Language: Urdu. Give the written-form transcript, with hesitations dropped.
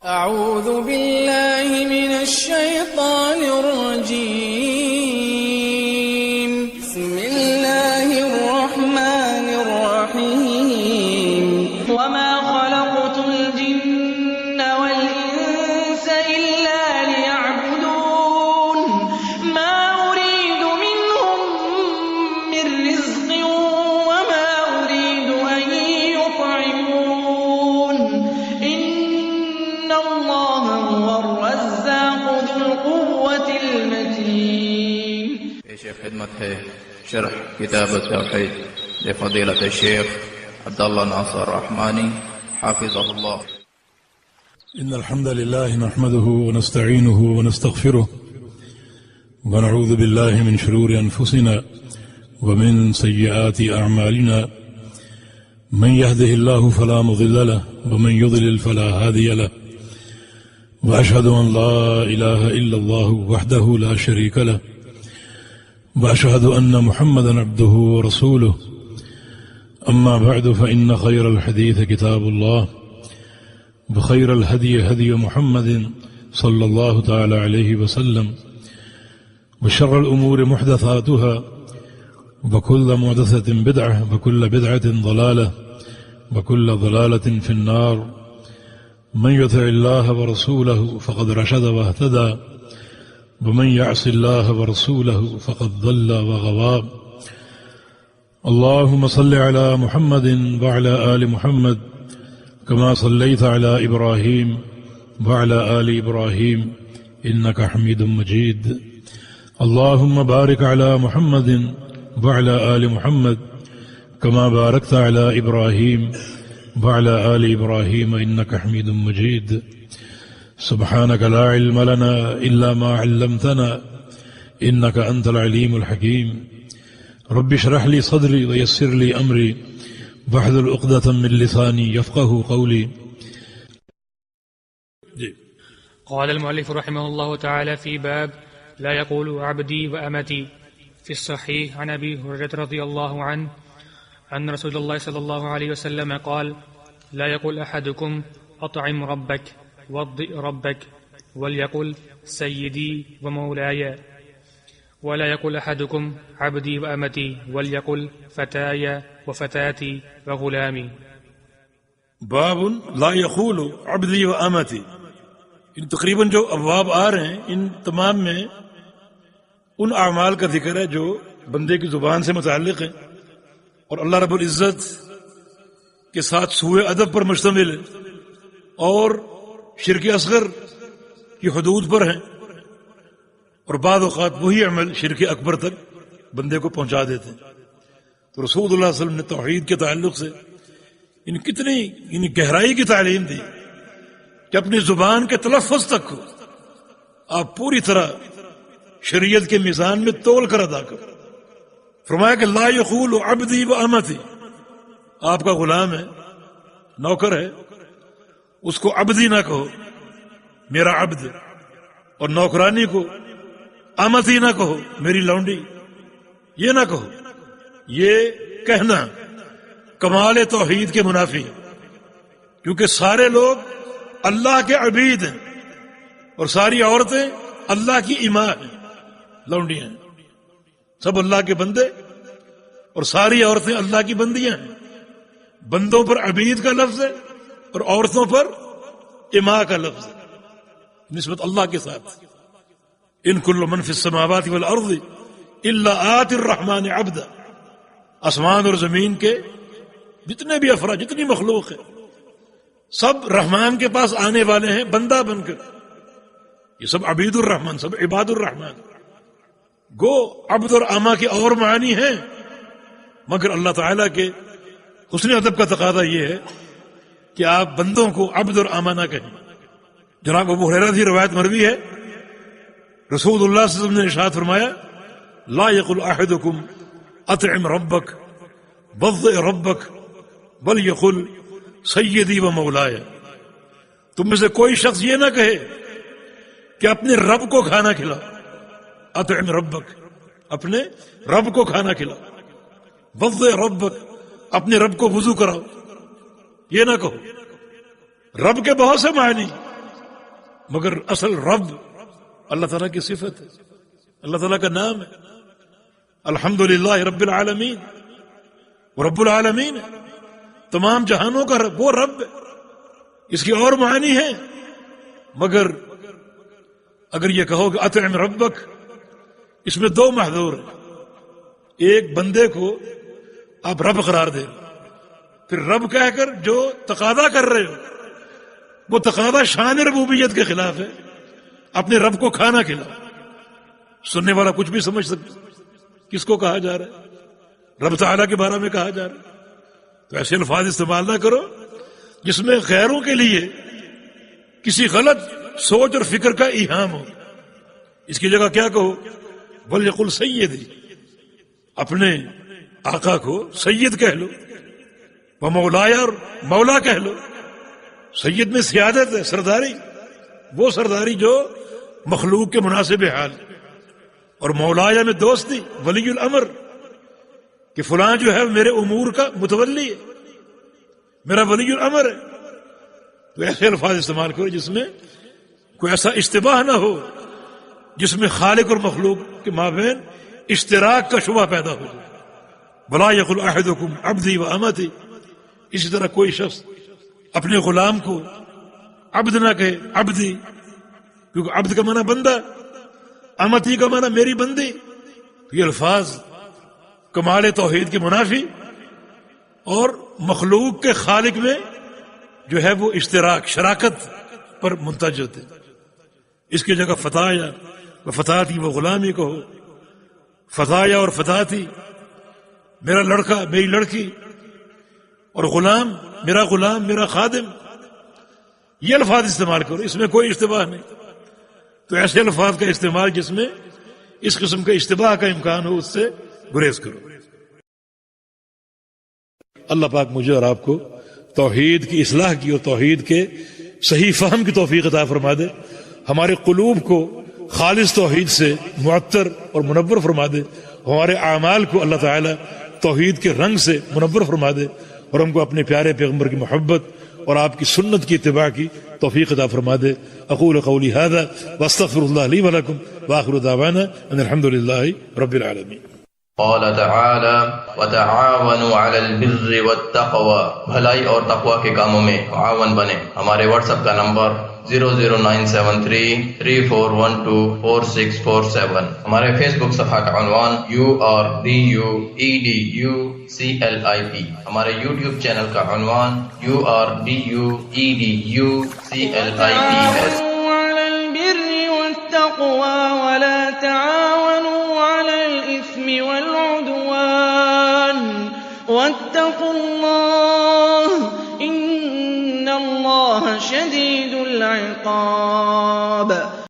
أعوذ بالله من الشيطان الرجيم. بسم الله الرحمن الرحيم. وما خلقت الجن والإنس إلا ليعبدون ما أريد منهم من رزق وما أريد أن يطعمون إن الله هو الرزاق ذو القوة المتين. شیخ خدمت ہے شرح کتاب التوحید لفضیلۃ الشیخ عبداللہ ناصر رحمانی حافظہ اللہ. إن الحمد لله نحمده ونستعينه ونستغفره ونعوذ بالله من شرور أنفسنا ومن سيئات أعمالنا من يهده الله فلا مضل له ومن يضلل فلا هادي له وأشهد أن لا إله إلا الله وحده لا شريك له وأشهد أن محمدا عبده ورسوله. أما بعد فإن خير الحديث كتاب الله وخير الهدي هدي محمد صلى الله تعالى عليه وسلم وشر الأمور محدثاتها وكل محدثة بدعة وكل بدعة ضلالة وكل ضلالة في النار. من يطع الله ورسوله فقد رشد واهتدى ومن يعص الله ورسوله فقد ضل وغوى. اللهم صل على محمد وعلى آل محمد كما صليت على إبراهيم وعلى آل إبراهيم إنك حميد مجيد. اللهم بارك على محمد وعلى آل محمد كما باركت على إبراهيم وعلى آل إبراهيم إنك حميد مجيد. سبحانك لا علم لنا إلا ما علمتنا إنك أنت العليم الحكيم. رب اشرح لي صدري ويسر لي أمري واحلل عقدة من لساني يفقه قولي. قال المؤلف رحمه الله تعالى في باب لا يقول عبدي وأمتي. في الصحيح عن أبي هريرة رضي الله عنه أن رسول الله صلى الله عليه وسلم قال لا يقول أحدكم أطعم ربك وضئ ربك وليقل سيدي ومولاي ولا يقول أحدكم عبدي وأمتي وليقل فتاي وفتاتي وغلامي. باب لا يقول عبدي وامتي. ان تقریباً جو ابواب آ رہے ہیں ان تمام میں ان اعمال کا ذکر ہے جو بندے کی زبان سے متعلق ہیں اور اللہ رب العزت کے ساتھ سوء ادب پر مشتمل ہے اور شرک اصغر کی حدود پر ہیں اور بعض اوقات وہی عمل شرک اکبر تک بندے کو پہنچا دیتے ہیں. تو رسول اللہ صلی اللہ علیہ وسلم نے توحید کے تعلق سے ان کتنی گہرائی کی تعلیم دی کہ اپنی زبان کے تلفظ تک کو آپ پوری طرح شریعت کے میزان میں تول کر ادا کرو. فرمایا کہ لا یقول عبدی و امتی. آپ کا غلام ہے، نوکر ہے، اس کو عبدی نہ کہو میرا عبد، اور نوکرانی کو امتی نہ کہو میری لونڈی، یہ نہ کہو. یہ کہنا کمال توحید کے منافی ہے، کیونکہ سارے لوگ اللہ کے عبید ہیں اور ساری عورتیں اللہ کی اماء ہیں، لونڈیاں ہیں. سب اللہ کے بندے اور ساری عورتیں اللہ کی بندیاں ہیں. بندوں پر عبید کا لفظ ہے اور عورتوں پر اماء کا لفظ ہے نسبت اللہ کے ساتھ. ان کل من فی السماوات والارض الا آتی الرحمن عبدا. آسمان اور زمین کے جتنے بھی افراد، جتنی مخلوق ہے، سب رحمان کے پاس آنے والے ہیں بندہ بن کر. یہ سب عبید الرحمن، سب عباد الرحمن. گو عبد اور اما کے اور معنی ہیں، مگر اللہ تعالیٰ کے حسن ادب کا تقاضا یہ ہے کہ آپ بندوں کو عبد اور اما نہ کہیں. جناب ابو ہریرہ کی روایت مروی ہے، رسول اللہ صلی اللہ علیہ وسلم نے ارشاد فرمایا لا یقل احدکم اطعم ربک وضئ ربک بل یقل سیدی و مولایا. تم میں سے کوئی شخص یہ نہ کہے کہ اپنے رب کو کھانا کھلاؤ. اطعم ربک، اپنے رب کو کھانا کھلاؤ. وضئ ربک، اپنے رب کو وضو کراؤ. یہ نہ کہو. رب کے بہت سے معنی مگر اصل رب اللہ تعالیٰ کی صفت ہے، اللہ تعالیٰ کا نام ہے. الحمدللہ رب العالمین، وہ رب العالمین ہے، تمام جہانوں کا رب، وہ رب ہے. اس کی اور معنی ہے، مگر اگر یہ کہو کہ اطعم ربک، اس میں دو محظور ہیں. ایک بندے کو آپ رب قرار دیں، پھر رب کہہ کر جو تقاضا کر رہے ہو وہ تقاضا شان ربوبیت کے خلاف ہے. اپنے رب کو کھانا کھلاؤ. سننے والا کچھ بھی سمجھ سکتا کس کو کہا جا رہا ہے، رب تعالیٰ کے بارے میں کہا جا رہا ہے. تو ایسے الفاظ استعمال نہ کرو جس میں غیروں کے لیے کسی غلط سوچ اور فکر کا ایہام ہو. اس کی جگہ کیا کہو، وَلْيَقُلْ سَيِّدِي، اپنے آقا کو سید کہہ لو، وہ مولایا، اور مولا کہہ لو. سید میں سیادت ہے، سرداری، وہ سرداری جو مخلوق کے مناسب حال. اور مولایا میں دوستی، ولی الامر، کہ فلاں جو ہے میرے امور کا متولی ہے، میرا ولی الامر ہے. تو ایسے الفاظ استعمال کرو جس میں کوئی ایسا اشتباہ نہ ہو جس میں خالق اور مخلوق کے مابین اشتراک کا شبہ پیدا ہو جائے. وَلَا يَقُلْ أَحَدُكُمْ عَبْدِي وَأَمَتِي، اسی طرح کوئی شخص اپنے غلام کو عبد نہ کہے، عبدی، کیونکہ عبد کا معنی بندہ، امتی کا معنی میری بندی. یہ الفاظ کمال توحید کے منافی اور مخلوق کے خالق میں جو ہے وہ اشتراک، شراکت پر منتج ہوتے. اس کی جگہ فتایا و فتاتی، وہ غلامی کہو. فتایا اور فتاتی، میرا لڑکا، میری لڑکی، اور غلام، میرا خادم. یہ الفاظ استعمال کرو، اس میں کوئی اشتباہ نہیں. تو ایسے الفاظ کا استعمال جس میں اس قسم کے اشتباہ کا امکان ہو، اس سے گریز کرو. اللہ پاک مجھے اور آپ کو توحید کی اصلاح کی اور توحید کے صحیح فہم کی توفیق عطا فرما دے. ہمارے قلوب کو خالص توحید سے معطر اور منور فرما دے. ہمارے اعمال کو اللہ تعالی توحید کے رنگ سے منور فرما دے، اور ہم کو اپنے پیارے پیغمبر کی محبت اور آپ کی سنت کی اتباع کی توفیق عطا فرما دے. اقول قولی هذا واستغفر الله لي ولكم واخر دعوانا ان الحمد لله رب العالمين. قال تعالی وتعاونوا علی البر والتقوى، بھلائی اور تقوی کے کاموں میں معاون بنے. ہمارے واٹس ایپ کا نمبر 0097334124647. ہمارے فیس بک صفحہ کا عنوان URDUEDUCLIP. ہمارے یوٹیوب چینل کا عنوان URDUEDUCLIP. على البر والتقوى ولا تعاونوا على الإثم والعدوان واتقوا الله إن الله شديد العقاب.